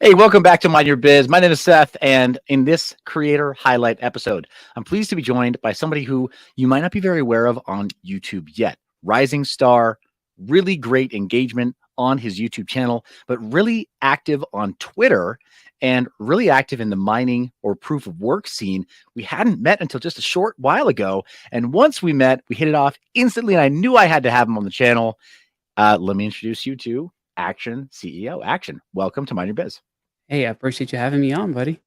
Hey, welcome back to Mind Your Biz. My name is Seth, and in this creator highlight episode, I'm pleased to be joined by somebody who you might not be very aware of on YouTube yet. Rising star, really great engagement on his YouTube channel, but really active on Twitter and really active in the mining or proof of work scene. We hadn't met until just a short while ago, and once we met, we hit it off instantly, and I knew I had to have him on the channel. Let me introduce you to Action CEO. Action, welcome to Mind Your Biz. Hey, I appreciate you having me on, buddy.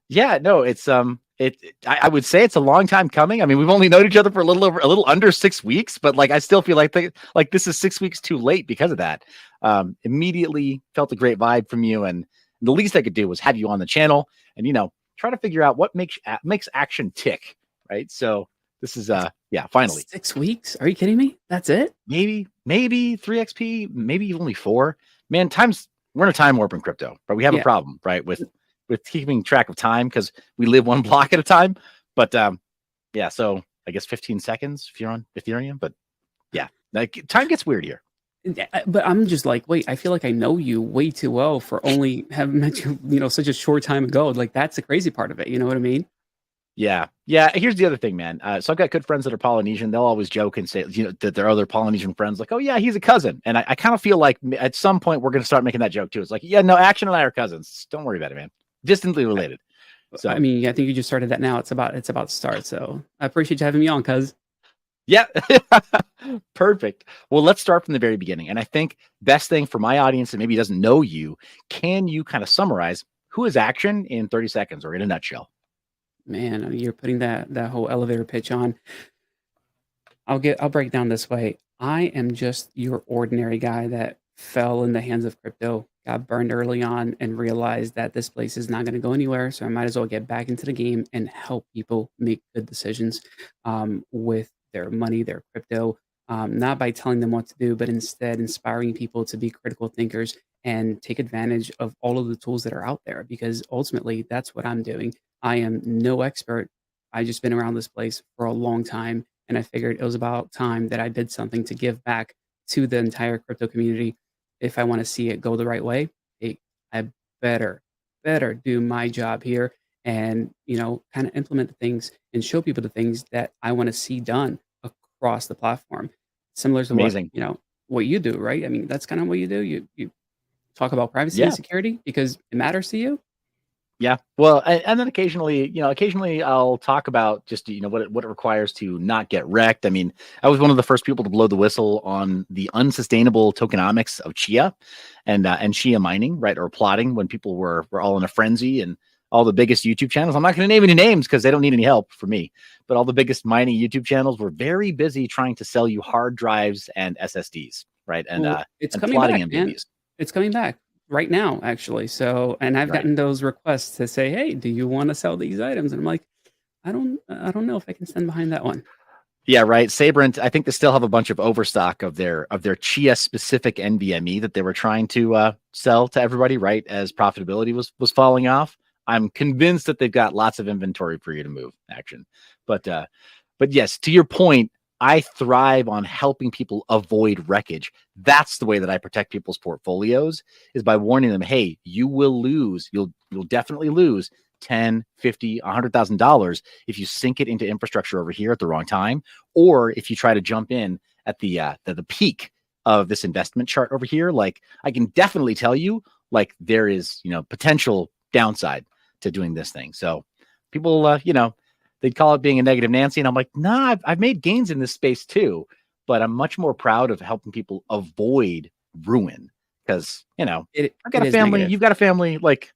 Yeah, no, I would say it's a long time coming. I mean, we've only known each other for a little under 6 weeks, but like I still feel like this is 6 weeks too late because of that. Immediately felt a great vibe from you, and the least I could do was have you on the channel and try to figure out what makes Action tick, right? So this is finally 6 weeks? Are you kidding me? That's it? Maybe 3xp, maybe only 4. Man, we're in a time warp in crypto, but we have a problem, right? With keeping track of time because we live one block at a time. But so I guess 15 seconds if you're on Ethereum. But yeah, like time gets weird here. But I'm just like, wait, I feel like I know you way too well for only having met you, such a short time ago. Like that's the crazy part of it. You know what I mean? Yeah. Here's the other thing, man. So I've got good friends that are Polynesian. They'll always joke and say, that their other Polynesian friends like, oh yeah, he's a cousin. And I kind of feel like at some point we're going to start making that joke too. It's like, yeah, no, Action and I are cousins. Don't worry about it, man. Distantly related. So I mean, I think you just started that now. It's about to start. So I appreciate you having me on, cuz. Yeah. Perfect. Well, let's start from the very beginning. And I think best thing for my audience that maybe doesn't know you, can you kind of summarize who is Action in 30 seconds or in a nutshell? Man, you're putting that whole elevator pitch on. I'll break it down this way. I am just your ordinary guy that fell in the hands of crypto, got burned early on, and realized that this place is not going to go anywhere. So I might as well get back into the game and help people make good decisions with their money, their crypto, not by telling them what to do, but instead inspiring people to be critical thinkers and take advantage of all of the tools that are out there. Because ultimately, that's what I'm doing. I am no expert. I just been around this place for a long time. And I figured it was about time that I did something to give back to the entire crypto community. If I want to see it go the right way, I better do my job here and, kind of implement the things and show people the things that I want to see done across the platform. Similar to Amazing. what you do, right? I mean, that's kind of what you do. You talk about privacy and security because it matters to you. Yeah. Well, and then occasionally I'll talk about just, what it requires to not get wrecked. I mean, I was one of the first people to blow the whistle on the unsustainable tokenomics of Chia and Chia mining, right? Or plotting when people were all in a frenzy, and all the biggest YouTube channels. I'm not going to name any names because they don't need any help from me, but all the biggest mining YouTube channels were very busy trying to sell you hard drives and SSDs, right? And it's and coming plotting back, man. MBBs. It's coming back right now, actually. So, and I've gotten those requests to say, "Hey, do you want to sell these items?" And I'm like, I don't know if I can stand behind that one. Yeah, right. Sabrent, I think they still have a bunch of overstock of their Chia specific NVMe that they were trying to sell to everybody, right? As profitability was falling off. I'm convinced that they've got lots of inventory for you to move, Action. But yes, to your point, I thrive on helping people avoid wreckage. That's the way that I protect people's portfolios, is by warning them, hey, you will lose. You'll definitely lose $10, $50, $100,000 if you sink it into infrastructure over here at the wrong time, or if you try to jump in at the peak of this investment chart over here. Like, I can definitely tell you, like, there is potential downside to doing this thing. So people, they'd call it being a negative Nancy, and I'm like, nah, I've made gains in this space too, but I'm much more proud of helping people avoid ruin because I've got a family, you've got a family, like.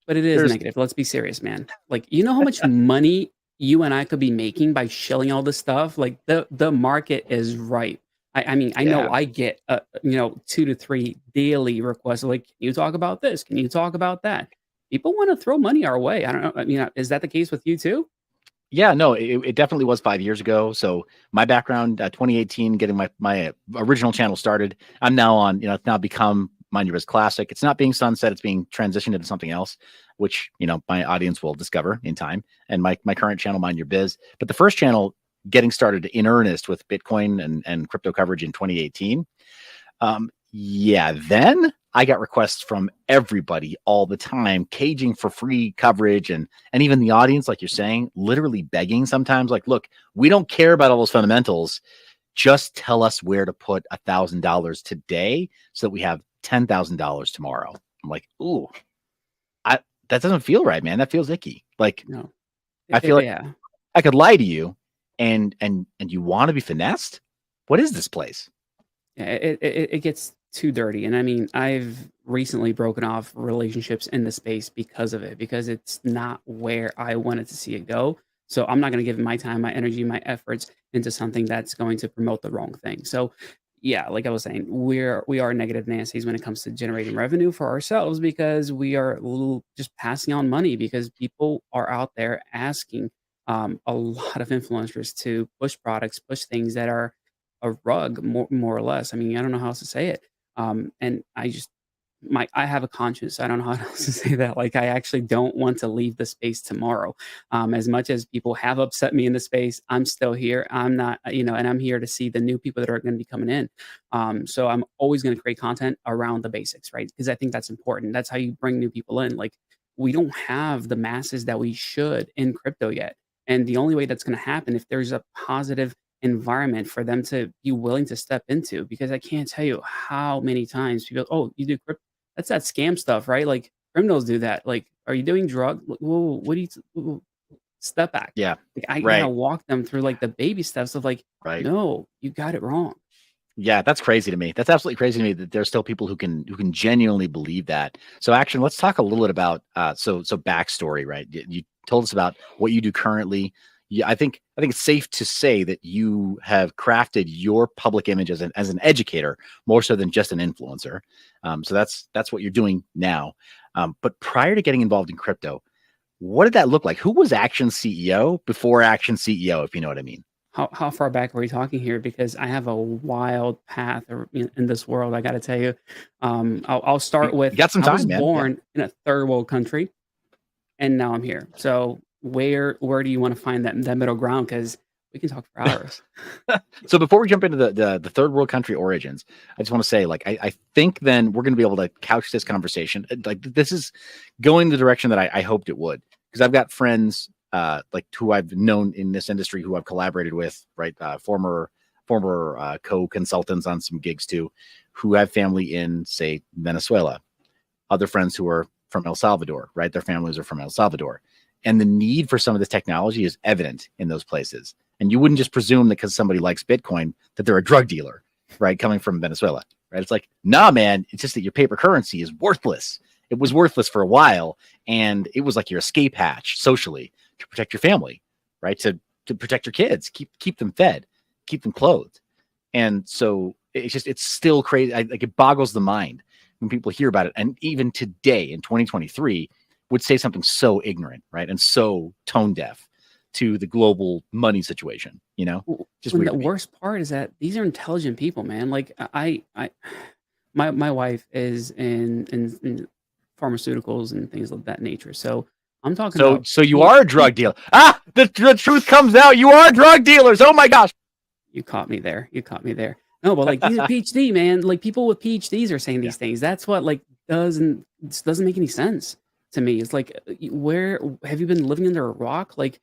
But it is negative. Let's be serious, man. Like, you know how much money you and I could be making by shilling all this stuff? Like, the market is ripe. I mean, I know I get 2 to 3 daily requests. Like, can you talk about this? Can you talk about that? People want to throw money our way. I don't know. I mean, is that the case with you too? Yeah, no, it definitely was 5 years ago. So my background, 2018, getting my original channel started. I'm now on, it's now become Mind Your Biz Classic. It's not being sunset. It's being transitioned into something else, which, my audience will discover in time. And my current channel, Mind Your Biz. But the first channel getting started in earnest with Bitcoin and crypto coverage in 2018. Then I got requests from everybody all the time, caging for free coverage, and even the audience, like you're saying, literally begging sometimes, like, look, we don't care about all those fundamentals. Just tell us where to put $1,000 today so that we have $10,000 tomorrow. I'm like, ooh, that doesn't feel right, man. That feels icky. Like, No. I feel like Yeah. I could lie to you, and you want to be finessed. What is this place? Yeah, it gets too dirty, and I mean, I've recently broken off relationships in the space because of it, because it's not where I wanted to see it go. So I'm not going to give my time, my energy, my efforts into something that's going to promote the wrong thing. So yeah, like I was saying, we are negative Nancy's when it comes to generating revenue for ourselves, because we are just passing on money, because people are out there asking a lot of influencers to push products, push things that are a rug, more or less. I mean, I don't know how else to say it. And I just I have a conscience. I don't know how else to say that. Like, I actually don't want to leave the space tomorrow. As much as people have upset me in the space, I'm still here. I'm not, and I'm here to see the new people that are going to be coming in. So I'm always going to create content around the basics, right? Because I think that's important. That's how you bring new people in. Like, we don't have the masses that we should in crypto yet. And the only way that's going to happen if there's a positive environment for them to be willing to step into, because I can't tell you how many times people, oh, you do crypto, that's that scam stuff, right? Like, criminals do that. Like, are you doing drug? Whoa, what do you whoa, step back? Yeah, Like, I gotta right, walk them through like the baby steps of like, right. no, you got it wrong. Yeah, that's crazy to me. That's absolutely crazy to me that there's still people who can genuinely believe that. So, Action, let's talk a little bit about so backstory, right? You told us about what you do currently. Yeah, I think it's safe to say that you have crafted your public image as an educator more so than just an influencer. So that's what you're doing now. But prior to getting involved in crypto, what did that look like? Who was Action CEO before Action CEO, if you know what I mean? How far back are we talking here? Because I have a wild path in this world. I got to tell you, I'll start You with got some I was time, man. Yeah. born in a third world country, and now I'm here. So where do you want to find that middle ground? Because we can talk for hours. So before we jump into the third world country origins, I just want to say, like, I think then we're going to be able to couch this conversation. Like, this is going the direction that I hoped it would, because I've got friends like who I've known in this industry who I've collaborated with, right? Former co-consultants on some gigs too, who have family in, say, Venezuela. Other friends who are from El Salvador, right? Their families are from El Salvador. And the need for some of this technology is evident in those places. And you wouldn't just presume that because somebody likes Bitcoin that they're a drug dealer, right? Coming from Venezuela, right? It's like, nah, man, it's just that your paper currency is worthless. It was worthless for a while, and it was like your escape hatch socially to protect your family, right? To protect your kids, keep them fed, keep them clothed. And so it's still crazy. Like, it boggles the mind when people hear about it. And even today in 2023 would say something so ignorant, right? And so tone deaf to the global money situation, just When weird the to me. worst part is that these are intelligent people, man. Like, my wife is in pharmaceuticals and things of that nature. So I'm talking about So you are a drug PhD. dealer. Ah, the truth comes out. You are drug dealers. Oh my gosh. You caught me there. You caught me there. No, but like, these are PhD, man. Like, people with PhDs are saying Yeah. these things. That's what, like, doesn't make any sense to me. It's like, where have you been living under a rock? Like,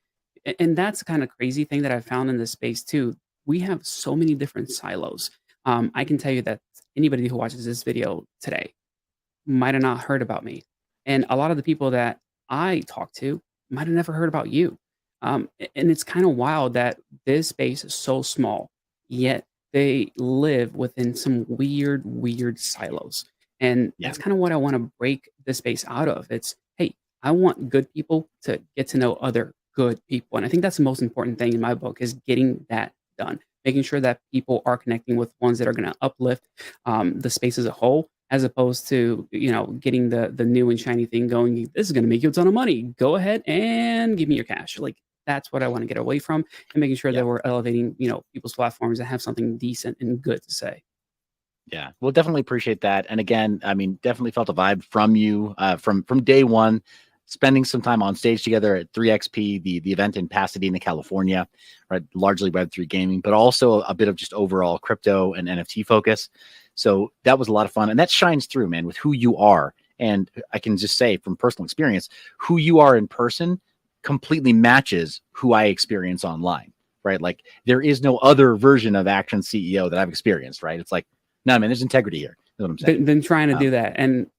and that's the kind of crazy thing that I found in this space too. We have so many different silos. I can tell you that anybody who watches this video today might have not heard about me. And a lot of the people that I talk to might have never heard about you. And it's kind of wild that this space is so small, yet they live within some weird silos. And Yeah. that's kind of what I want to break this space out of. It's, hey, I want good people to get to know other good people. And I think that's the most important thing in my book, is getting that done, making sure that people are connecting with ones that are going to uplift the space as a whole, as opposed to getting the new and shiny thing going. This is going to make you a ton of money. Go ahead and give me your cash. Like, that's what I want to get away from, and making sure Yeah. that we're elevating people's platforms that have something decent and good to say. Yeah. We'll definitely appreciate that. And again, I mean, definitely felt a vibe from you from day one. spending some time on stage together at 3XP, the event in Pasadena, California, right? Largely Web3 gaming, but also a bit of just overall crypto and NFT focus. So that was a lot of fun. And that shines through, man, with who you are. And I can just say from personal experience, who you are in person completely matches who I experience online, right? Like there is no other version of Action CEO that I've experienced, right? It's like, no, man, there's integrity here. That's what I'm saying. Been trying to do that. And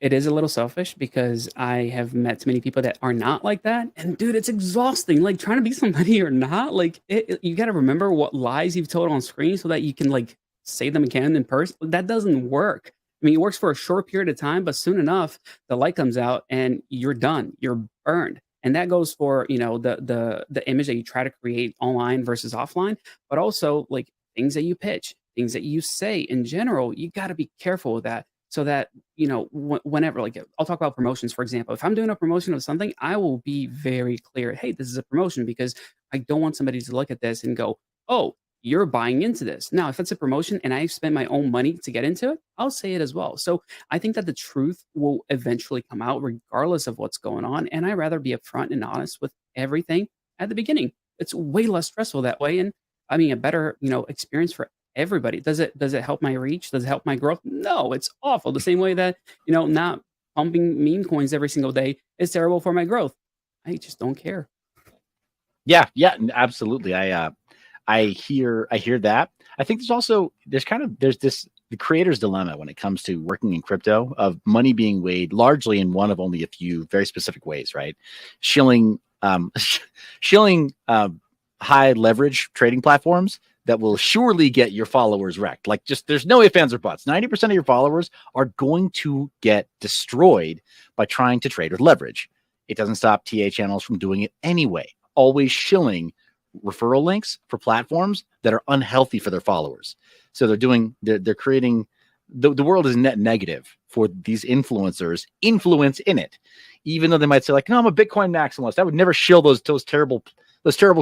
it is a little selfish because I have met too many people that are not like that. And dude, it's exhausting. Like trying to be somebody or not. Like you got to remember what lies you've told on screen so that you can like say them again in person. That doesn't work. I mean, it works for a short period of time, but soon enough, the light comes out and you're done. You're burned. And that goes for, you know, the image that you try to create online versus offline, but also like things that you pitch, things that you say in general. You got to be careful with that so that, you know, whenever, like, I'll talk about promotions, for example. If I'm doing a promotion of something, I will be very clear, hey, this is a promotion, because I don't want somebody to look at this and go, oh, you're buying into this. Now, if it's a promotion and I spent my own money to get into it, I'll say it as well. So I think that the truth will eventually come out regardless of what's going on. And I rather be upfront and honest with everything at the beginning. It's way less stressful that way. And I mean, a better, you know, experience for everybody. Does it help my reach? Does it help my growth? No, it's awful. The same way that, you know, not pumping meme coins every single day is terrible for my growth. I just don't care. Yeah, absolutely. I hear that. I think there's this the creator's dilemma when it comes to working in crypto, of money being weighed largely in one of only a few very specific ways, right? Shilling high leverage trading platforms that will surely get your followers wrecked. Like, just there's no ifs, ands, or buts. 90% of your followers are going to get destroyed by trying to trade with leverage. It doesn't stop TA channels from doing it anyway. Always shilling referral links for platforms that are unhealthy for their followers. So they're creating the world is net negative for these influencers influence in it, even though they might say like, no, I'm a Bitcoin maximalist. I would never shill those terrible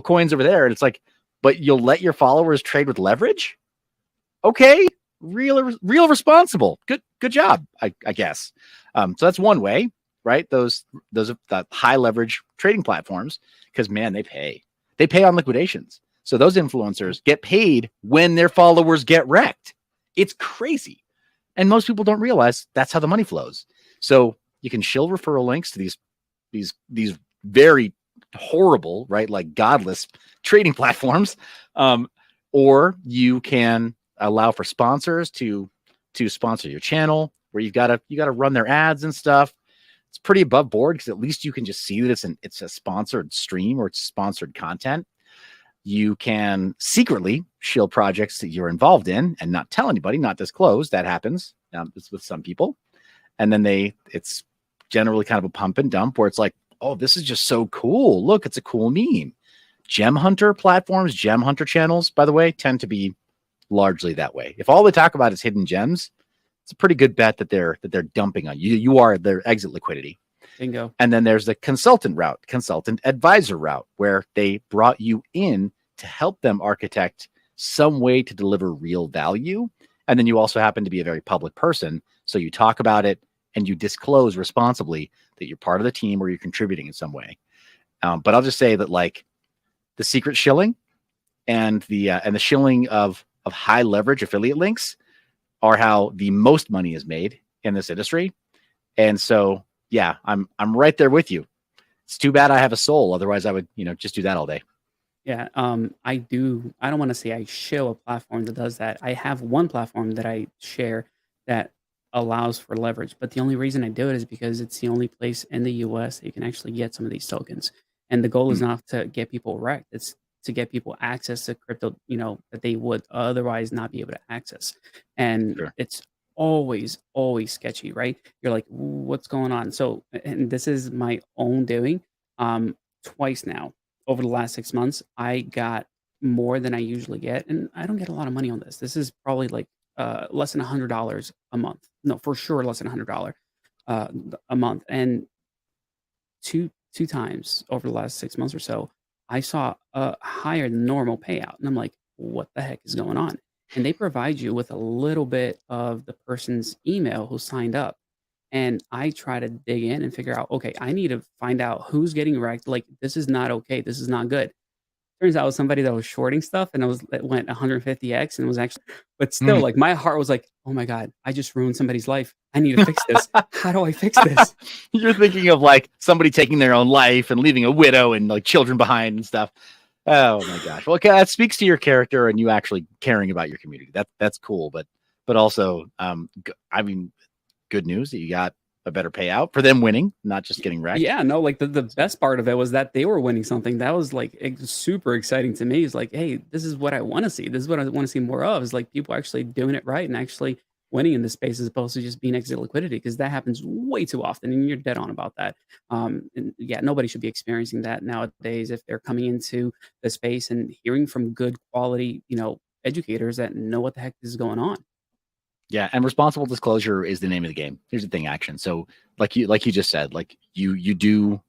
coins over there. And it's like, but you'll let your followers trade with leverage? Okay. Real responsible. Good job, I guess. So that's one way, right? Those high leverage trading platforms, because man, they pay on liquidations. So those influencers get paid when their followers get wrecked. It's crazy. And most people don't realize that's how the money flows. So you can shill referral links to these very horrible, right? Like godless trading platforms. Or you can allow for sponsors to sponsor your channel, where you gotta run their ads and stuff. It's pretty above board, because at least you can just see that it's a sponsored stream or it's sponsored content. You can secretly shield projects that you're involved in and not tell anybody, not disclose. That happens. It's with some people. And then it's generally kind of a pump and dump, where it's like, oh, this is just so cool. Look, it's a cool meme. Gem hunter platforms, gem hunter channels, by the way, tend to be largely that way. If all they talk about is hidden gems, it's a pretty good bet that they're dumping on you. You are their exit liquidity. Bingo. And then there's the consultant advisor route, where they brought you in to help them architect some way to deliver real value. And then you also happen to be a very public person, so you talk about it and you disclose responsibly that you're part of the team or you're contributing in some way. But I'll just say that, like, the secret shilling and the shilling of high leverage affiliate links are how the most money is made in this industry. And so, yeah, I'm right there with you. It's too bad I have a soul. Otherwise I would, just do that all day. Yeah, I don't want to say I shill a platform that does that. I have one platform that I share that allows for leverage, but the only reason I do it is because it's the only place in the US that you can actually get some of these tokens. And the goal is not to get people wrecked. It's to get people access to crypto, that they would otherwise not be able to access. And Sure. it's always sketchy, right? You're like, what's going on? So, and this is my own doing. Twice now over the last 6 months, I got more than I usually get, and I don't get a lot of money on this. This is probably like less than $100 a month. No, for sure, less than $100 a month. And two times over the last 6 months or so, I saw a higher than normal payout, and I'm like, what the heck is going on? And they provide you with a little bit of the person's email who signed up. And I try to dig in and figure out, okay, I need to find out who's getting wrecked. Like, this is not okay. This is not good. Turns out it was somebody that was shorting stuff, and it went 150x and was actually, but still, Mm. like, my heart was like, "Oh my god, I just ruined somebody's life. I need to fix this. How do I fix this?" You're thinking of like somebody taking their own life and leaving a widow and like children behind and stuff. Oh my gosh. Well, okay, that speaks to your character and you actually caring about your community. That's cool, but also, I mean, good news that you got a better payout for them winning, not just getting wrecked. Yeah, no, like, the best part of it was that they were winning something. That was, like, super exciting to me. It's like, "Hey, this is what I wanna see. This is what I wanna see more of, is, like, people actually doing it right and actually winning in this space as opposed to just being exit liquidity, because that happens way too often, and you're dead on about that. And yeah, nobody should be experiencing that nowadays if they're coming into the space and hearing from good quality, educators that know what the heck is going on. Yeah, and responsible disclosure is the name of the game. Here's the thing, action. So like you just said, like you do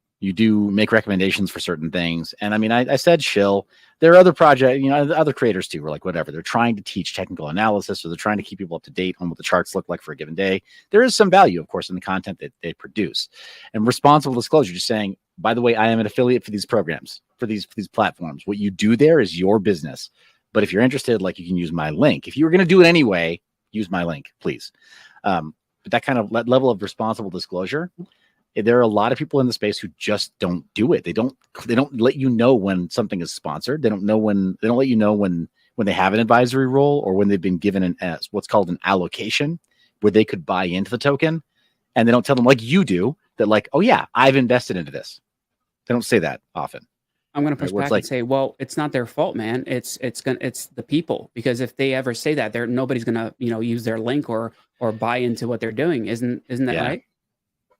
make recommendations for certain things. And I mean, I said shill. There are other project, other creators too, or like whatever. They're trying to teach technical analysis, or they're trying to keep people up to date on what the charts look like for a given day. There is some value, of course, in the content that they produce. And responsible disclosure, just saying, by the way, I am an affiliate for these programs, for these platforms. What you do there is your business. But if you're interested, like, you can use my link. If you were going to do it anyway, use my link, please. But that kind of level of responsible disclosure, there are a lot of people in the space who just don't do it. They don't let you know when something is sponsored. They don't let you know when they have an advisory role, or when they've been given what's called an allocation, where they could buy into the token. And they don't tell them, like you do, that like, oh yeah, I've invested into this. They don't say that often. I'm gonna Right? push Where it's back and like, say, well, it's not their fault, man. It's the people, because if they ever say that, nobody's gonna use their link or buy into what they're doing. Isn't that yeah, right?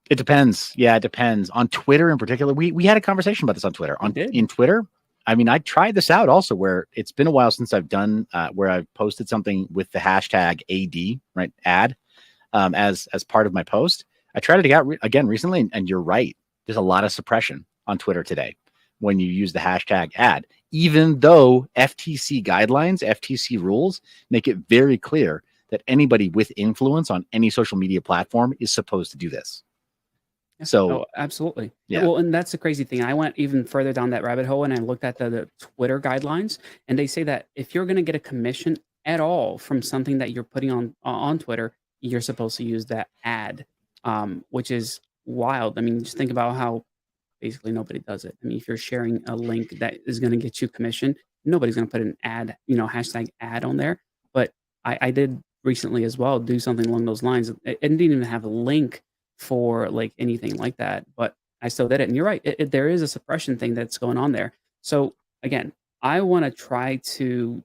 it depends. Yeah, it depends. On Twitter in particular, we had a conversation about this on Twitter. We did. In Twitter, I mean, I tried this out also, where it's been a while since I've done where I've posted something with the hashtag AD, right, ad, as part of my post. I tried it again recently, and you're right. There's a lot of suppression on Twitter today when you use the hashtag ad, even though FTC guidelines, FTC rules make it very clear that anybody with influence on any social media platform is supposed to do this. Yeah. So Oh, absolutely. Yeah, yeah, well, and that's the crazy thing. I went even further down that rabbit hole and I looked at the Twitter guidelines, and they say that if you're going to get a commission at all from something that you're putting on Twitter, you're supposed to use that ad, which is wild. I mean, just think about how basically nobody does it. I mean, if you're sharing a link that is going to get you commission, nobody's going to put an ad, hashtag ad on there. But I did recently as well do something along those lines. It didn't even have a link for like anything like that, but I still did it. And you're right, there is a suppression thing that's going on there. So again, I want to try to.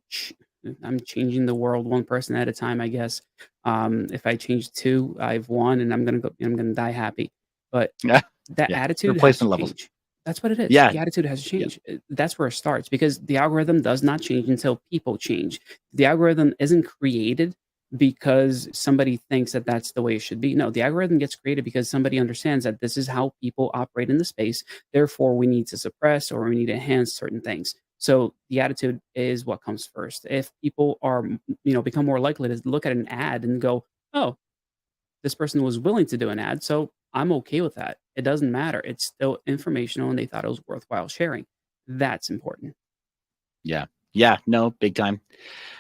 I'm changing the world one person at a time, I guess. If I change two, I've won, and I'm gonna go. I'm gonna die happy. But yeah, that yeah. attitude has to Replacement levels. change. That's what it is. Yeah, The attitude has to yeah, change. That's where it starts, because the algorithm does not change until people change. The algorithm isn't created because somebody thinks that that's the way it should be. No, the algorithm gets created because somebody understands that this is how people operate in the space. Therefore, we need to suppress or we need to enhance certain things. So the attitude is what comes first. If people are, become more likely to look at an ad and go, "Oh, this person was willing to do an ad, so I'm okay with that. It doesn't matter. It's still informational and they thought it was worthwhile sharing." That's important. yeah, yeah. No, big time.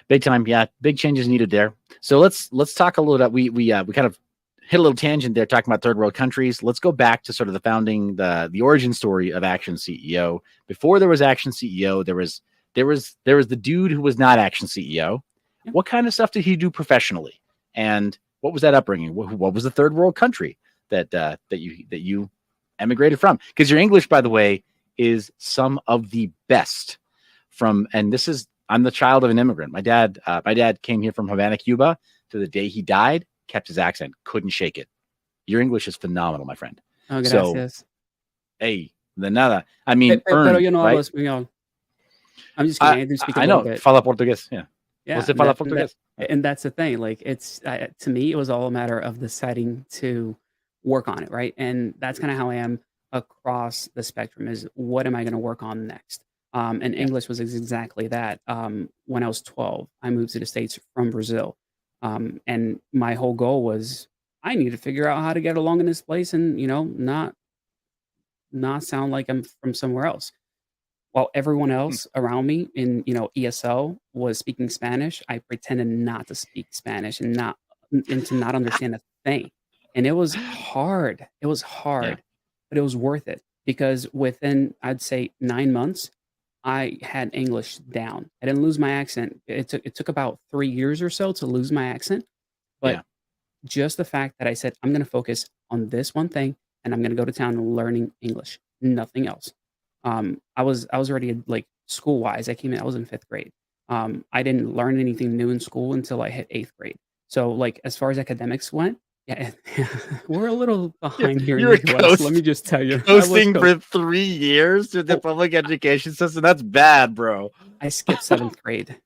Big time, yeah. Big changes needed there. So let's talk a little bit. We kind of hit a little tangent there talking about third world countries. Let's go back to sort of the origin story of Action CEO. Before there was Action CEO, there was the dude who was not Action CEO. Yeah. What kind of stuff did he do professionally? And what was that upbringing? What was the third world country that you emigrated from? Because your English, by the way, is some of the best. And this is, I'm the child of an immigrant. My dad came here from Havana, Cuba. To the day he died, kept his accent, couldn't shake it. Your English is phenomenal, my friend. Oh, So, gracias. hey, de nada. I mean, Pero earned, yo no hablo right? español. I'm just kidding. I I do speak a I little know. bit. Fala portugués. Yeah. Yeah, Você fala portugués. and that's the thing. Like, it's to me, it was all a matter of deciding to work on it, right? And that's kind of how I am across the spectrum. Is what am I going to work on next? And Yeah. English was exactly that. When I was 12, I moved to the States from Brazil, and my whole goal was I need to figure out how to get along in this place and, not sound like I'm from somewhere else. While everyone Hmm. else around me in, ESL was speaking Spanish, I pretended not to speak Spanish and to not understand a thing. And it was hard. It was Yeah. hard, but it was worth it because within, I'd say, 9 months, I had English down. I didn't lose my accent. It took about 3 years or so to lose my accent, but Yeah. just the fact that I said, "I'm gonna focus on this one thing, and I'm gonna go to town learning English, nothing else." I was already, like, school-wise, I was in 5th grade. I didn't learn anything new in school until I hit 8th grade. So, like, as far as academics went, yeah, we're a little Yeah. behind here in You the were US, let me just tell you. I was coasting for 3 years through the oh, public education system. That's bad, bro. I skipped 7th grade.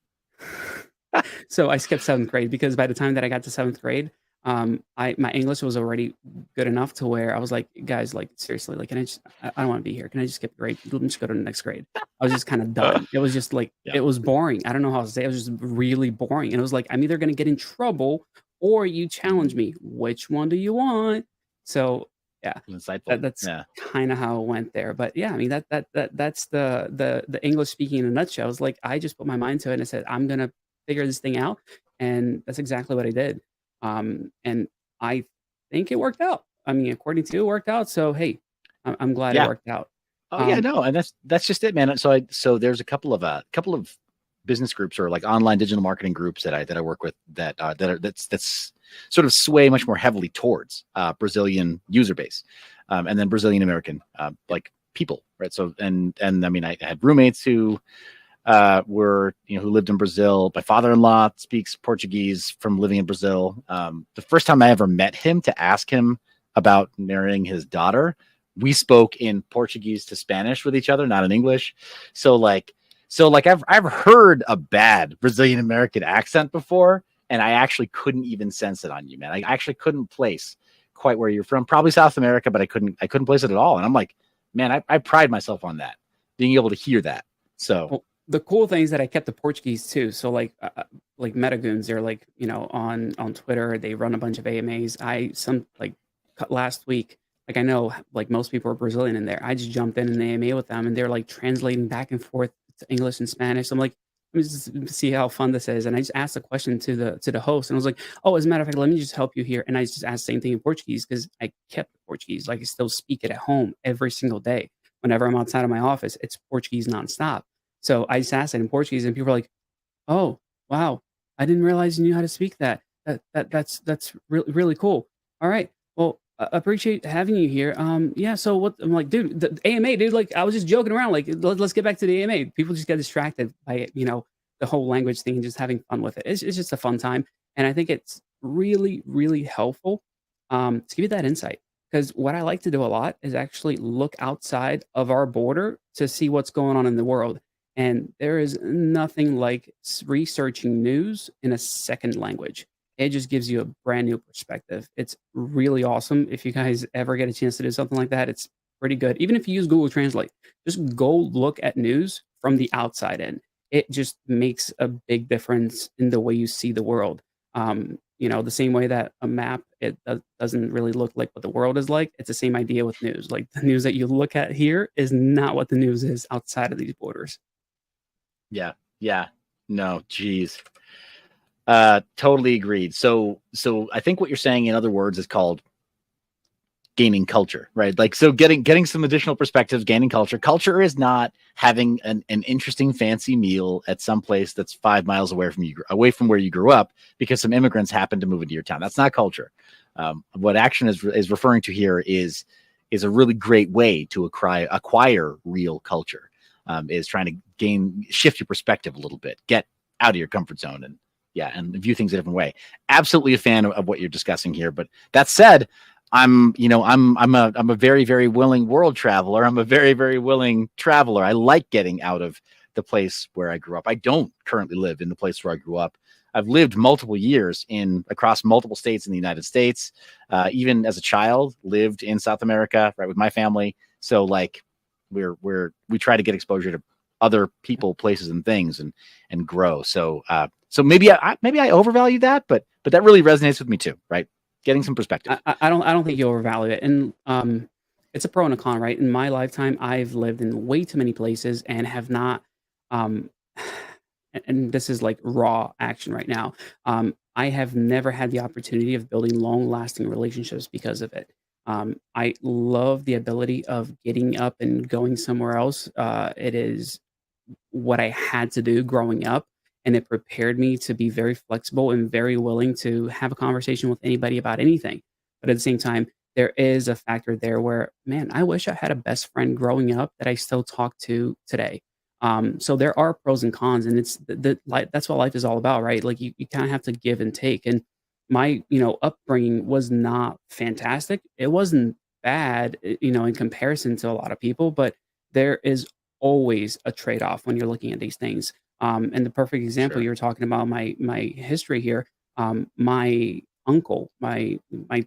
So I skipped 7th grade because by the time that I got to 7th grade, I my English was already good enough to where I was like, "Guys, like, seriously, like, can I don't wanna be here. Can I just skip the grade? Let me just go to the next grade." I was just kinda done. It was just like Yeah. it was boring. I don't know how to say it. It was just really boring, and it was like, "I'm either gonna get in trouble or you challenge me. Which one do you want?" So, yeah, Insightful. that's Yeah. kinda how it went there, but yeah, I mean, that's the English speaking in a nutshell. It's like, I just put my mind to it and I said, "I'm gonna figure this thing out," and that's exactly what I did. And I think it worked out. I mean, according to you, it worked out. So hey, I'm glad it Yeah. worked out. Oh yeah, Um, no, and that's just it, man. So there's a couple of business groups or like online digital marketing groups that I work with that's sort of sway much more heavily towards Brazilian user base, and then Brazilian American like people, right? So and I mean I had roommates who were who lived in Brazil. My father-in-law speaks Portuguese from living in Brazil. The first time I ever met him to ask him about marrying his daughter, we spoke in Portuguese to Spanish with each other, not in English. So like I've heard a bad Brazilian American accent before, and I actually couldn't even sense it on you, man. I actually couldn't place quite where you're from. Probably South America, but I couldn't place it at all. And I'm like, man, I pride myself on that, being able to hear that. So well, the cool thing is that I kept the Portuguese too. So like Metagoons, they're like, on Twitter, they run a bunch of AMAs. Last week, like I know like most people are Brazilian in there. I just jumped in an AMA with them and they're like translating back and forth to English and Spanish. I'm like, let me just see how fun this is. And I just asked a question to the host and I was like, oh, as a matter of fact, let me just help you here. And I just asked the same thing in Portuguese because I kept the Portuguese. Like I still speak it at home every single day. Whenever I'm outside of my office, it's Portuguese nonstop. So I just asked it in Portuguese, and people are like, "Oh, wow, I didn't realize you knew how to speak that. That's really really cool. All right, well, I appreciate having you here. Yeah. So what? I'm like, dude, the AMA, dude. Like, I was just joking around. Like, let's get back to the AMA. People just get distracted by the whole language thing and just having fun with it. It's just a fun time, and I think it's really really helpful to give you that insight. Because what I like to do a lot is actually look outside of our border to see what's going on in the world. And there is nothing like researching news in a second language. It just gives you a brand new perspective. It's really awesome. If you guys ever get a chance to do something like that, it's pretty good. Even if you use Google Translate, just go look at news from the outside in. It just makes a big difference in the way you see the world. The same way that a map doesn't really look like what the world is like. It's the same idea with news. Like the news that you look at here is not what the news is outside of these borders. yeah, yeah, no, geez. Totally agreed. So I think what you're saying, in other words, is called gaining culture, right? Like, so getting some additional perspectives, gaining culture. Culture is not having an interesting fancy meal at some place that's 5 miles away from where you grew up because some immigrants happen to move into your town. That's not culture. What action is referring to here is a really great way to acquire real culture. Is trying to shift your perspective a little bit, get out of your comfort zone, and view things a different way. Absolutely a fan of what you're discussing here. But that said, I'm a very, very willing world traveler. I'm a very, very willing traveler. I like getting out of the place where I grew up. I don't currently live in the place where I grew up. I've lived multiple years across multiple states in the United States. Even as a child, lived in South America, right, with my family. So like we try to get exposure to other people, places, and things, and grow. So maybe I overvalue that, but that really resonates with me too, right? getting some perspective. I don't think you overvalue it, and it's a pro and a con, right? In my lifetime, I've lived in way too many places and have not, um, and this is like raw action right now. I have never had the opportunity of building long-lasting relationships because of it. I love the ability of getting up and going somewhere else. It is what I had to do growing up, and it prepared me to be very flexible and very willing to have a conversation with anybody about anything. But at the same time, there is a factor there where, man, I wish I had a best friend growing up that I still talk to today. So there are pros and cons, and it's like that's what life is all about, right? Like you kind of have to give and take. And my upbringing was not fantastic. It wasn't bad, in comparison to a lot of people, but there is always a trade-off when you're looking at these things. And the perfect example, Sure. you were talking about my history here. My uncle, my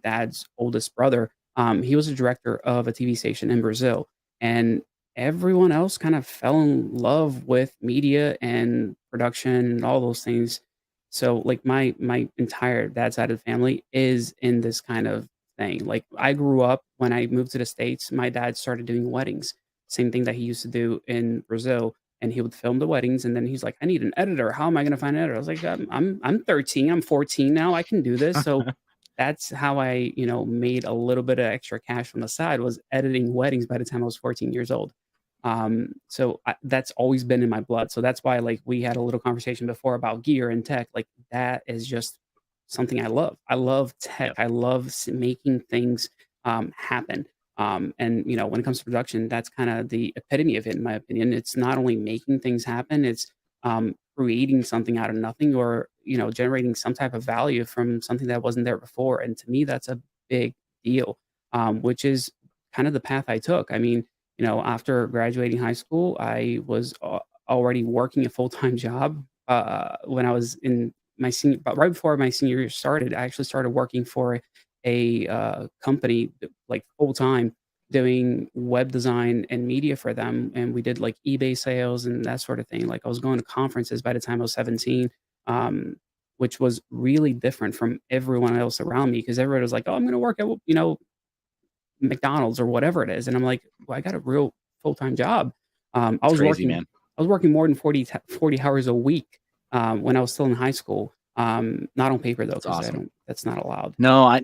dad's oldest brother, he was a director of a TV station in Brazil, and everyone else kind of fell in love with media and production and all those things. So like my entire dad's side of the family is in this kind of thing. Like I grew up when I moved to the States, my dad started doing weddings. Same thing that he used to do in Brazil. And he would film the weddings, and then he's like, "I need an editor. How am I going to find an editor?" I was like, I'm 13, I'm 14 now. I can do this." So that's how I, made a little bit of extra cash from the side was editing weddings by the time I was 14 years old. That's always been in my blood. So that's why, like, we had a little conversation before about gear and tech. Like, that is just something I love. I love tech. Yeah. I love making things happen. And when it comes to production, that's kind of the epitome of it, in my opinion. It's not only making things happen; it's creating something out of nothing, or generating some type of value from something that wasn't there before. And to me, that's a big deal, which is kind of the path I took. I mean, after graduating high school, I was already working a full time job. When I was in my senior, but right before my senior year started, I actually started working for a company like full time doing web design and media for them, and we did like eBay sales and that sort of thing. Like I was going to conferences by the time I was 17, um, which was really different from everyone else around me because everybody was like, "Oh, I'm going to work at McDonald's or whatever it is," and I'm like, "Well, I got a real full time job." I It's was crazy, working, man. I was working more than 40 hours a week when I was still in high school. Not on paper though, It's because I awesome. don't. That's not allowed. No, I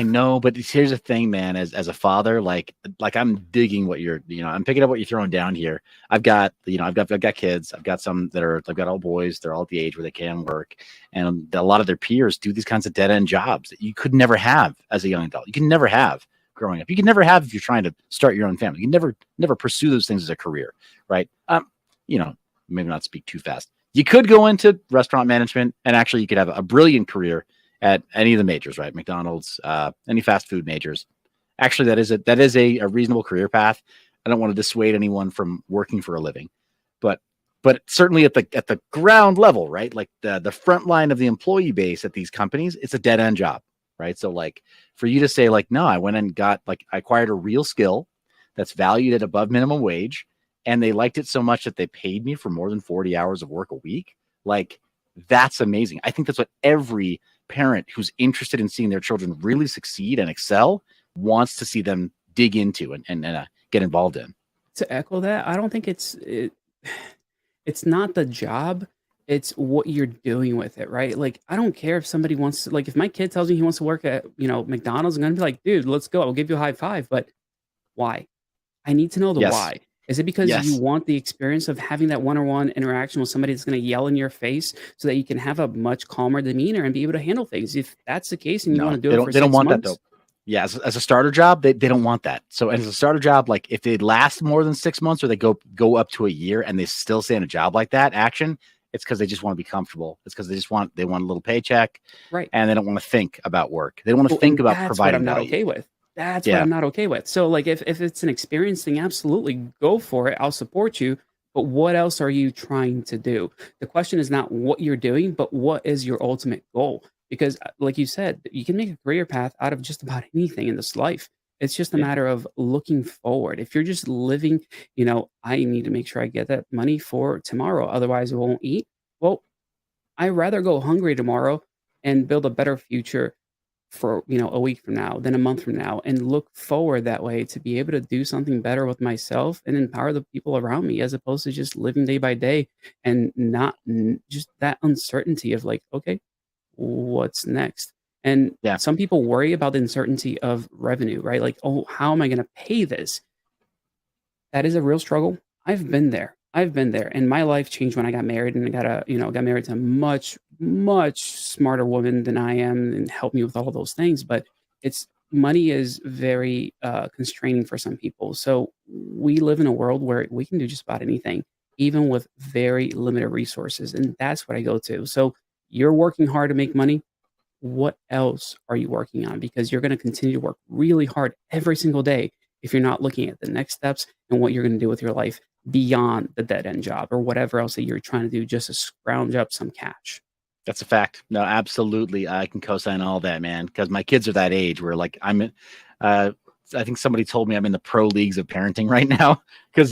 know, but here's the thing, man. As a father, like I'm digging what I'm picking up what you're throwing down here. I've got kids. I've got some I've got all boys. They're all at the age where they can work, and a lot of their peers do these kinds of dead end jobs that you could never have as a young adult. You can never have growing up. You can never have if you're trying to start your own family. You can never pursue those things as a career, right? Maybe not speak too fast. You could go into restaurant management, and actually, you could have a brilliant career at any of the majors, right? McDonald's, any fast food majors. Actually, that is a reasonable career path. I don't want to dissuade anyone from working for a living, but certainly at the ground level, right? Like the front line of the employee base at these companies, it's a dead end job, right? So like for you to say like, no, I went and got I acquired a real skill that's valued at above minimum wage, and they liked it so much that they paid me for more than 40 hours of work a week. Like that's amazing. I think that's what every parent who's interested in seeing their children really succeed and excel wants to see them dig into and get involved in. To echo that, I don't think it's not the job, it's what you're doing with it, right? Like, I don't care if somebody wants to, like, if my kid tells me he wants to work at, McDonald's, I'm gonna be like, "Dude, let's go. I'll give you a high five." But why? I need to know the Yes. why. Is it because you Yes. want the experience of having that one-on-one interaction with somebody that's gonna yell in your face so that you can have a much calmer demeanor and be able to handle things? If that's the case and you No, wanna do it for they don't 6 want that though. months, Yeah, as a starter job, they don't want that. So as a starter job, like if they last more than 6 months or they go up to a year and they still stay in a job like that, action, it's because they just want to be comfortable. It's because they want a little paycheck, right. and they don't want to think about work. They don't want to Well, think and about that's what providing I'm not value. okay with. That's what Yeah. I'm not okay with. So, like, if it's an experience thing, absolutely go for it. I'll support you. But what else are you trying to do? The question is not what you're doing, but what is your ultimate goal? Because, like you said, you can make a career path out of just about anything in this life. It's just a Yeah. matter of looking forward. If you're just living, I need to make sure I get that money for tomorrow, otherwise I won't eat. Well, I'd rather go hungry tomorrow and build a better future for, a week from now, then a month from now, and look forward that way to be able to do something better with myself and empower the people around me, as opposed to just living day by day and not just that uncertainty of like, okay, what's next? And Yeah. some people worry about the uncertainty of revenue, right? Like, oh, how am I going to pay this? That is a real struggle. I've been there. I've been there. And my life changed when I got married, and I got married to a much, much smarter woman than I am, and helped me with all those things. But it's money is very constraining for some people. So we live in a world where we can do just about anything, even with very limited resources. And that's what I go to. So you're working hard to make money. What else are you working on? Because you're going to continue to work really hard every single day if you're not looking at the next steps and what you're going to do with your life beyond the dead end job or whatever else that you're trying to do just to scrounge up some cash. That's a fact. No, absolutely. I can co-sign all that, man, because my kids are that age where like I think somebody told me I'm in the pro leagues of parenting right now, because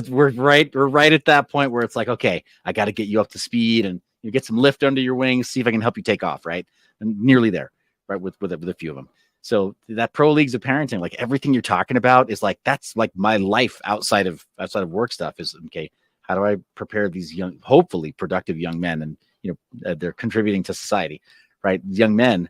we're right at that point where it's like, okay, I got to get you up to speed and you get some lift under your wings, see if I can help you take off, right? And nearly there, right, with a few of them. So that pro leagues of parenting, like everything you're talking about is like, that's like my life outside of work stuff is, okay, how do I prepare these young, hopefully productive young men, and they're contributing to society, right? Young men,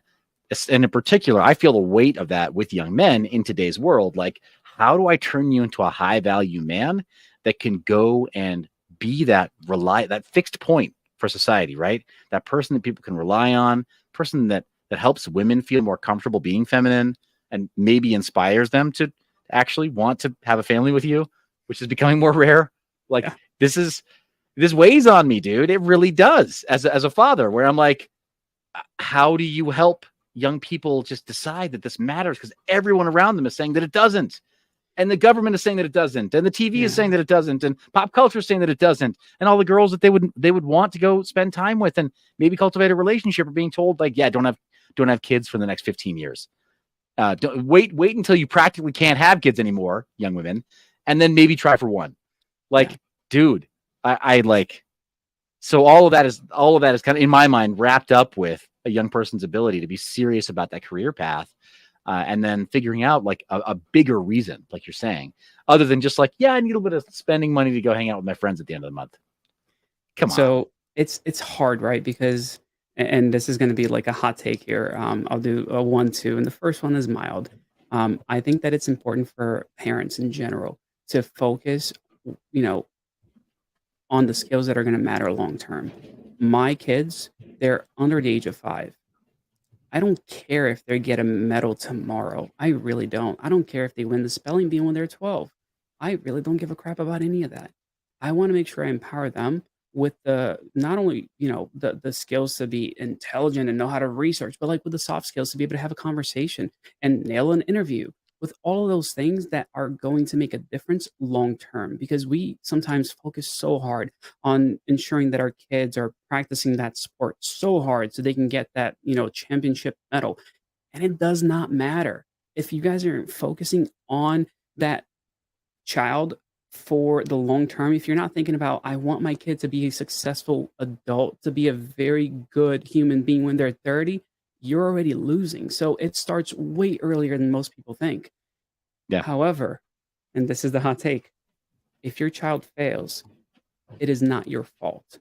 and in particular, I feel the weight of that with young men in today's world. Like, how do I turn you into a high value man that can go and be that fixed point for society, right? That person that people can rely on, person that helps women feel more comfortable being feminine, and maybe inspires them to actually want to have a family with you, which is becoming more rare. Like, yeah. This weighs on me, dude. It really does, as a father, where I'm like, how do you help young people just decide that this matters? Because everyone around them is saying that it doesn't. And the government is saying that it doesn't. And the TV is saying that it doesn't. And pop culture is saying that it doesn't. And all the girls that they would want to go spend time with and maybe cultivate a relationship are being told, like, yeah, don't have kids for the next 15 years. Don't wait until you practically can't have kids anymore, young women, and then maybe try for one. Like, dude, I like, so all of that is kind of in my mind wrapped up with a young person's ability to be serious about that career path. And then figuring out like a bigger reason, like you're saying, other than just like, yeah, I need a little bit of spending money to go hang out with my friends at the end of the month. Come on. So it's hard, right? Because, and this is going to be like a hot take here. I'll do a 1-2, and the first one is mild. I think that it's important for parents in general to focus, on the skills that are going to matter long term. My kids, they're under the age of 5. I don't care if they get a medal tomorrow. I really don't. I don't care if they win the spelling bee when they're 12. I really don't give a crap about any of that. I want to make sure I empower them with the not only, the skills to be intelligent and know how to research, but like with the soft skills to be able to have a conversation and nail an interview, with all of those things that are going to make a difference long term, because we sometimes focus so hard on ensuring that our kids are practicing that sport so hard so they can get that, championship medal. And it does not matter if you guys are focusing on that child for the long term. If you're not thinking about, I want my kid to be a successful adult, to be a very good human being when they're 30, you're already losing. So it starts way earlier than most people think. Yeah. However, and this is the hot take, if your child fails, it is not your fault.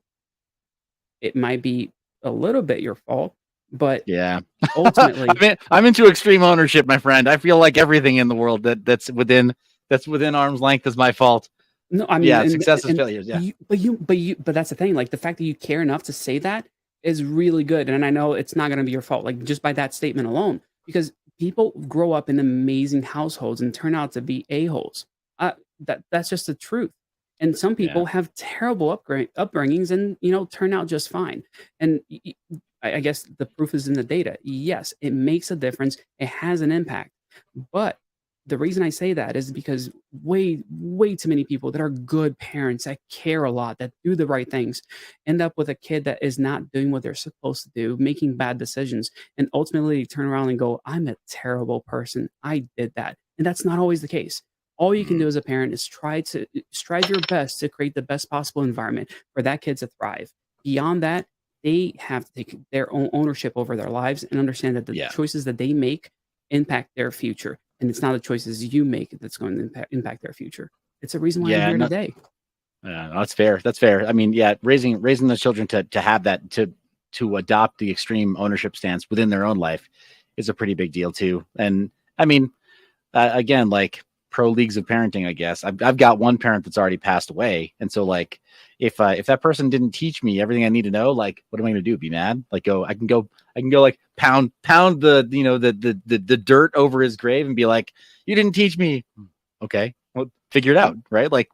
It might be a little bit your fault, but yeah, ultimately, I'm into extreme ownership, my friend. I feel like everything in the world that's within arm's length is my fault. No, I mean, success is failures. Yeah, but that's the thing. Like, the fact that you care enough to say that is really good. And I know it's not going to be your fault, like just by that statement alone, because people grow up in amazing households and turn out to be a-holes. That's just the truth. And some people have terrible upbringings and, turn out just fine. And I guess the proof is in the data. Yes, it makes a difference. It has an impact. But the reason I say that is because way, way too many people that are good parents, that care a lot, that do the right things, end up with a kid that is not doing what they're supposed to do, making bad decisions, and ultimately turn around and go, I'm a terrible person. I did that. And that's not always the case. All you can do as a parent is strive your best to create the best possible environment for that kid to thrive. Beyond that, they have to take their own ownership over their lives and understand that the Yeah. choices that they make impact their future, and it's not the choices you make that's going to impact their future. It's a reason why I'm Yeah. here No, today. no, that's fair. That's fair. I mean, yeah, raising those children to have that to adopt the extreme ownership stance within their own life is a pretty big deal too. And I mean, again, like pro leagues of parenting, I guess I've got one parent that's already passed away, and so like if that person didn't teach me everything I need to know, like what am I going to do? Be mad? Like I can go like pound the the dirt over his grave and be like, you didn't teach me. Okay, well, figure it out, right? Like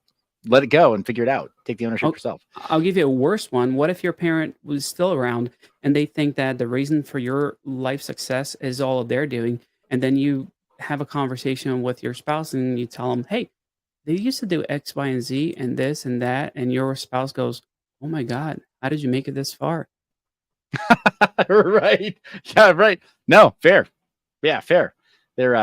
let it go and figure it out. Take the ownership I'll, yourself. I'll give you a worse one. What if your parent was still around and they think that the reason for your life success is all of their doing, and then you have a conversation with your spouse and you tell them, "Hey, they used to do X, Y, and Z, and this and that," and your spouse goes, "Oh my God, how did you make it this far?" Right. Yeah, right. No, fair. Yeah, fair. They're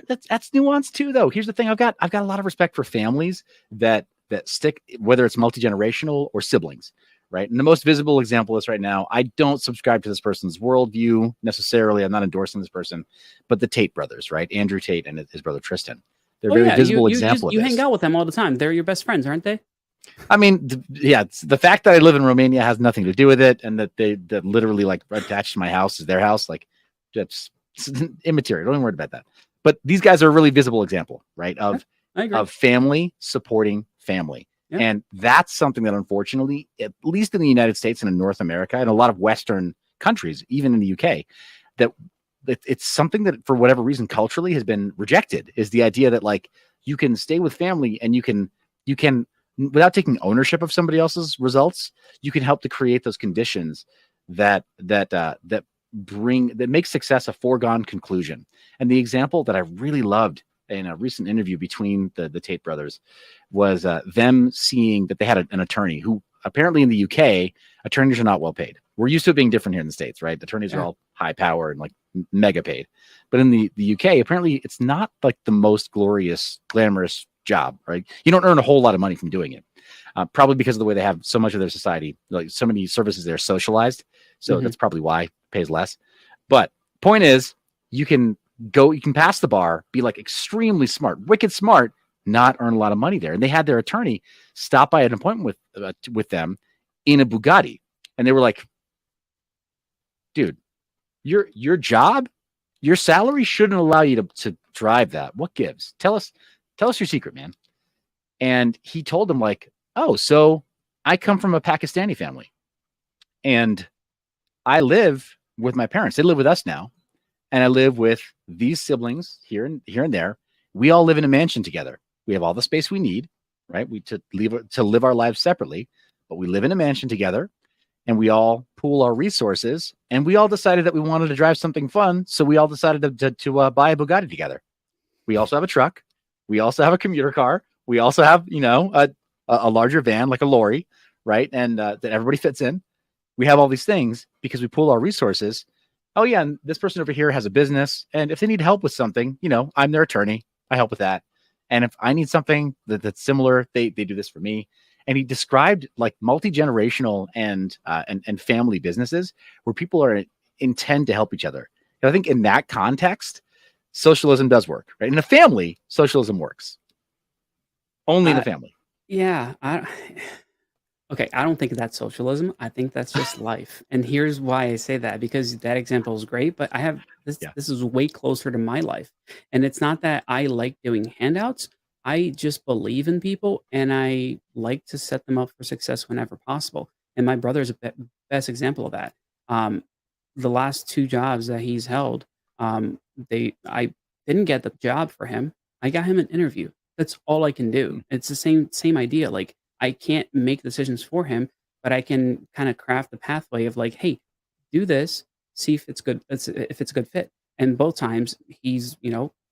that's nuanced too though. Here's the thing, I've got a lot of respect for families that stick, whether it's multi-generational or siblings, right? And the most visible example is right now, I don't subscribe to this person's worldview necessarily. I'm not endorsing this person, but the Tate brothers, right? Andrew Tate and his brother Tristan. They're a Oh very yeah, visible example of you hang this. out with them all the time. They're your best friends, aren't they? I mean, yeah, the fact that I live in Romania has nothing to do with it, and that that literally like attached to my house is their house. Like, that's immaterial. Don't even worry about that. But these guys are a really visible example, right? Yeah, I agree. Of family supporting family, Yeah, and that's something that unfortunately, at least in the United States and in North America and a lot of Western countries, even in the UK, that it's something that for whatever reason culturally has been rejected. Is the idea that like you can stay with family and you can without taking ownership of somebody else's results, you can help to create those conditions that make success a foregone conclusion. And the example that I really loved in a recent interview between the Tate brothers was them seeing that they had an attorney who apparently in the UK, attorneys are not well paid. We're used to it being different here in the States, right? Attorneys are yeah. all high power and like mega paid. But in the UK, apparently it's not like the most glorious, glamorous job, right? You don't earn a whole lot of money from doing it. Probably because of the way they have so much of their society, like so many services they're socialized. So Hmm. that's probably why it pays less. But point is, you can you can pass the bar, be like extremely smart, wicked smart, not earn a lot of money there. And they had their attorney stop by an appointment with them in a Bugatti, and they were like, "Dude, your job, your salary shouldn't allow you to drive that. What gives? Tell us your secret, man." And he told them like, "Oh, so I come from a Pakistani family, and I live with my parents. They live with us now, and I live with these siblings here and there. We all live in a mansion together. We have all the space we need, right? We to live our lives separately, but we live in a mansion together, and we all pool our resources. And we all decided that we wanted to drive something fun, so we all decided to buy a Bugatti together. We also have a truck. We also have a commuter car. We also have, a larger van like a lorry, right? And that everybody fits in. We have all these things because we pool our resources. Oh yeah, and this person over here has a business, and if they need help with something, I'm their attorney. I help with that. And if I need something that's similar, they do this for me." And he described like multi-generational and family businesses where people are intend to help each other. And I think in that context, socialism does work, right? In a family, socialism works only in the Uh, family. yeah. Okay, I don't think that's socialism. I think that's just life. And here's why I say that, because that example is great, but I have this Yeah. this is way closer to my life. And it's not that I like doing handouts. I just believe in people and I like to set them up for success whenever possible. And my brother's a best example of that. Um, the last two jobs that he's held, they I didn't get the job for him. I got him an interview. That's all I can do. Mm. It's the same idea. Like I can't make decisions for him, but I can kind of craft the pathway of like, hey, do this, see if it's good, if it's a good fit. And both times he's,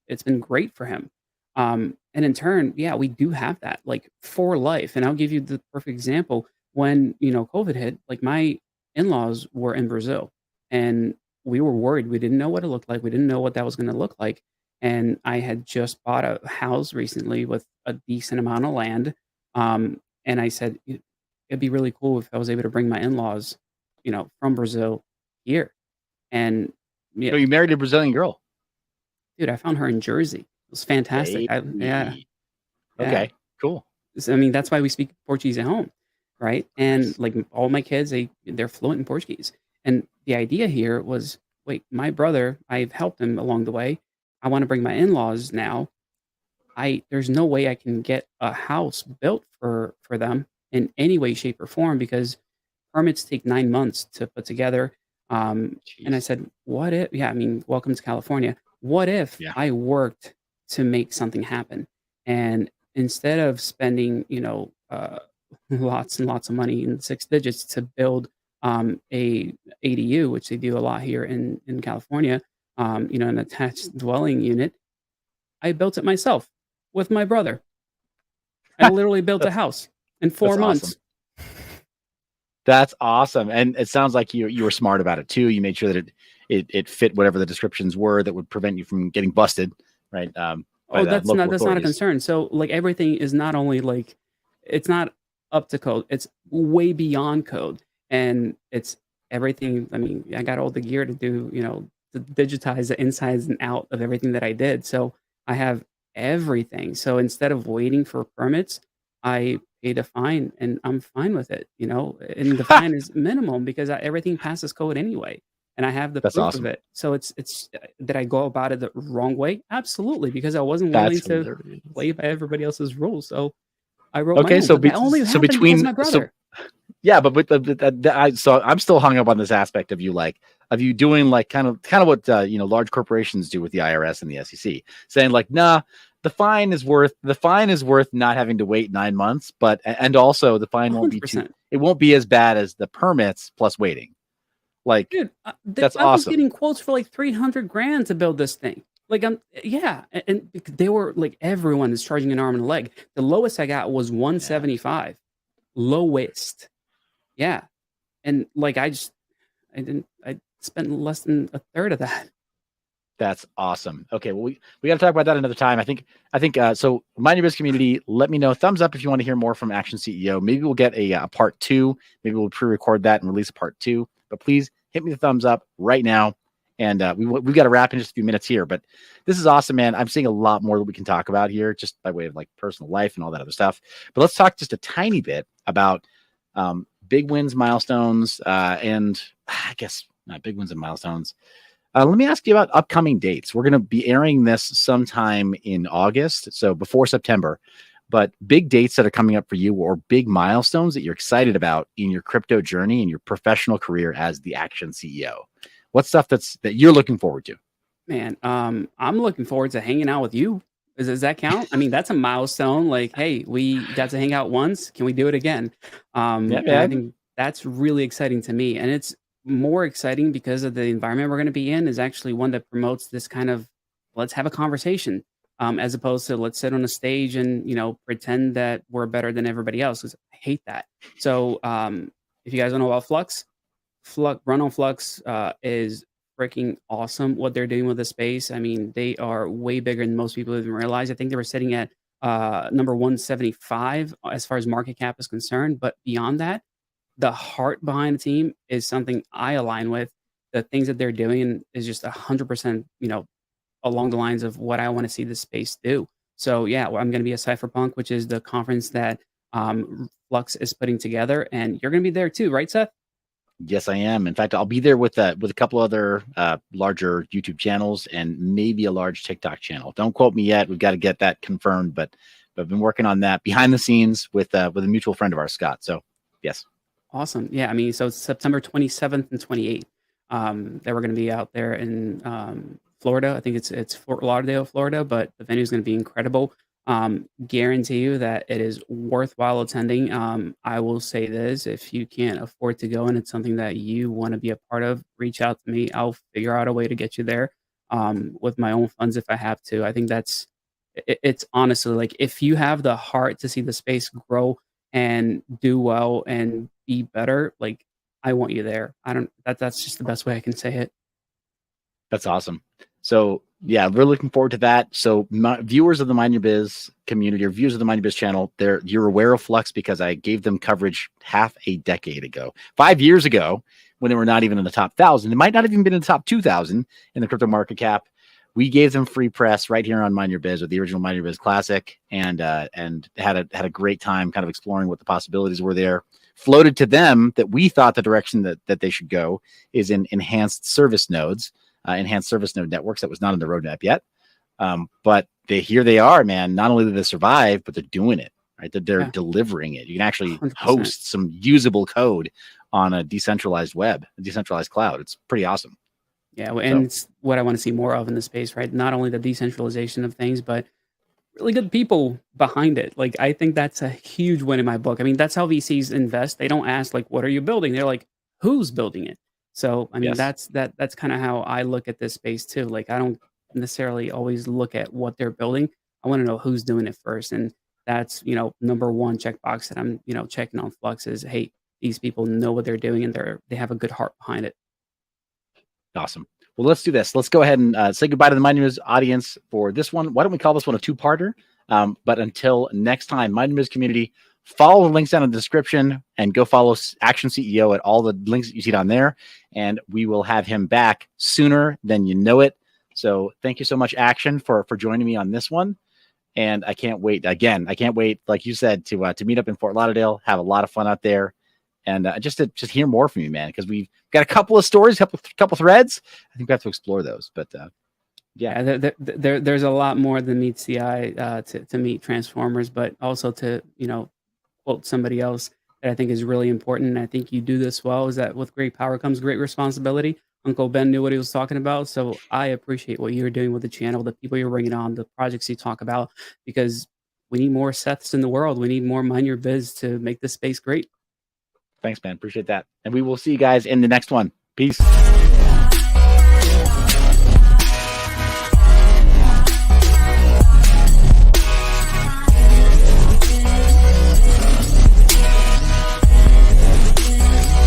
it's been great for him. And in turn, yeah, we do have that like for life. And I'll give you the perfect example. When, COVID hit, like my in-laws were in Brazil and we were worried. We didn't know what it looked like. We didn't know what that was going to look like. And I had just bought a house recently with a decent amount of land. And I said, It'd be really cool if I was able to bring my in-laws from Brazil here. And yeah, So you married a Brazilian girl. dude, I found her in Jersey. It was fantastic. Yeah, Baby. yeah. Okay, cool. So, I mean, that's why we speak Portuguese at home, right? And Nice. like all my kids, they're fluent in Portuguese. And the idea here was, wait, my brother, I've helped him along the way. I want to bring my in-laws now. There's no way I can get a house built for them in any way, shape, or form because permits take 9 months to put together. And I Jeez. said, what if? Yeah, I mean, welcome to California. What if Yeah. I worked to make something happen? And instead of spending, lots and lots of money in 6 digits to build a ADU, which they do a lot here in California, an attached dwelling unit, I built it myself with my brother. I literally built a That's house in four that's awesome. months. That's awesome. And it sounds like you were smart about it too. You made sure that it fit whatever the descriptions were that would prevent you from getting busted, right? By Oh, the local that's not a authorities. concern. So, like, everything is not only, like it's not up to code, it's way beyond code, and it's everything. I mean, I got all the gear to do, to digitize the insides and out of everything that I did, so I have everything. So, instead of waiting for permits, I paid a fine, and I'm fine with it, and the fine is minimum because everything passes code anyway, and I have the That's proof of awesome. it. So it's did I go about it the wrong way? Absolutely, because I wasn't willing That's to hilarious. play by everybody else's rules. So I wrote my Okay, own, but that only so happened because of between my brother. yeah, but with so I'm still hung up on this aspect of you doing like kind of what large corporations do with the IRS and the SEC, saying like, nah, the fine is worth not having to wait 9 months, but and also the fine won't be 100%. it won't be as bad as the permits plus waiting. Like Dude, that's I was awesome. getting quotes for like 300 grand to build this thing. Like, yeah. And they were like, everyone is charging an arm and a leg. The lowest I got was Yeah. 175. Lowest. Yeah. And like, I spent less than a third of that. That's awesome. Okay, well, we got to talk about that another time. I think so. Mind your biz community. Let me know. Thumbs up if you want to hear more from Action CEO. Maybe we'll get a part two. Maybe we'll pre-record that and release a part two. But please hit me the thumbs up right now. And we've got to wrap in just a few minutes here. But this is awesome, man. I'm seeing a lot more that we can talk about here, just by way of like personal life and all that other stuff. But let's talk just a tiny bit about big wins, milestones, and I guess not big wins and milestones. Let me ask you about upcoming dates. We're going to be airing this sometime in August, so before September. But big dates that are coming up for you, or big milestones that you're excited about in your crypto journey and your professional career as the Action CEO. What stuff that you're looking forward to? Man, I'm looking forward to hanging out with you. Does that count? I mean, that's a milestone. Like, hey, we got to hang out once. Can we do it again? Yeah, And I man. think that's really exciting to me. And it's more exciting because of the environment we're going to be in is actually one that promotes this kind of let's have a conversation, as opposed to let's sit on a stage and pretend that we're better than everybody else. 'Cause I hate that. So, if you guys don't know about Run on Flux is freaking awesome what they're doing with the space. I mean, they are way bigger than most people even realize. I think they were sitting at number 175 as far as market cap is concerned. But beyond that, the heart behind the team is something I align with. The things that they're doing is just 100%, along the lines of what I want to see this space do. So yeah, well, I'm going to be at Cypherpunk, which is the conference that Flux is putting together, and you're going to be there too, right, Seth? Yes, I am. In fact, I'll be there with a couple other larger YouTube channels and maybe a large TikTok channel. Don't quote me yet. We've got to get that confirmed, but I've been working on that behind the scenes with a mutual friend of ours, Scott. So yes. Awesome. Yeah, I mean, so it's September 27th and 28th that we're going to be out there in Florida. I think it's Fort Lauderdale, Florida, but the venue is going to be incredible. Guarantee you that it is worthwhile attending. I will say this: if you can't afford to go and it's something that you want to be a part of, reach out to me. I'll figure out a way to get you there with my own funds if I have to. I think it's honestly like if you have the heart to see the space grow and do well and be better, like I want you there. I don't that's just the best way I can say it. That's awesome. So yeah, we're looking forward to that. So viewers of the Mind Your Biz community or viewers of the Mind Your Biz channel, you're aware of Flux because I gave them coverage half a decade ago. 5 years ago, when they were not even in the top 1,000. It might not have even been in the top 2,000 in the crypto market cap. We gave them free press right here on Mind Your Biz with the original Mind Your Biz Classic, and had a great time kind of exploring what the possibilities were there. Floated to them that we thought the direction that they should go is in enhanced service nodes, enhanced service node networks. That was not on the roadmap yet. But here they are, man. Not only did they survive, but they're doing it, right? They're delivering it. You can actually 100%. host some usable code on a decentralized web, a decentralized cloud. It's pretty awesome. Yeah, and it's what I want to see more of in the space, right? Not only the decentralization of things, but really good people behind it. Like, I think that's a huge win in my book. I mean, that's how VCs invest. They don't ask like, "What are you building?" They're like, "Who's building it?" So, I mean, Yes. that's kind of how I look at this space too. Like, I don't necessarily always look at what they're building. I want to know who's doing it first, and that's number one checkbox that I'm checking on Flux is, hey, these people know what they're doing and they have a good heart behind it. Awesome. Well, let's do this. Let's go ahead and say goodbye to the Mind Your Biz audience for this one. Why don't we call this one a two-parter? But until next time, Mind Your Biz community, follow the links down in the description and go follow Action CEO at all the links that you see down there. And we will have him back sooner than you know it. So thank you so much, Action, for joining me on this one. And I can't wait. Again, I can't wait, like you said, to meet up in Fort Lauderdale, have a lot of fun out there. And just to hear more from you, man, because we've got a couple of stories, couple threads. I think we have to explore those. But yeah, there's a lot more than meets the eye to meet Transformers, but also to quote somebody else that I think is really important. And I think you do this well. Is that with great power comes great responsibility. Uncle Ben knew what he was talking about, so I appreciate what you're doing with the channel, the people you're bringing on, the projects you talk about, because we need more Seths in the world. We need more Mind Your Biz to make this space great. Thanks, man. Appreciate that. And we will see you guys in the next one. Peace.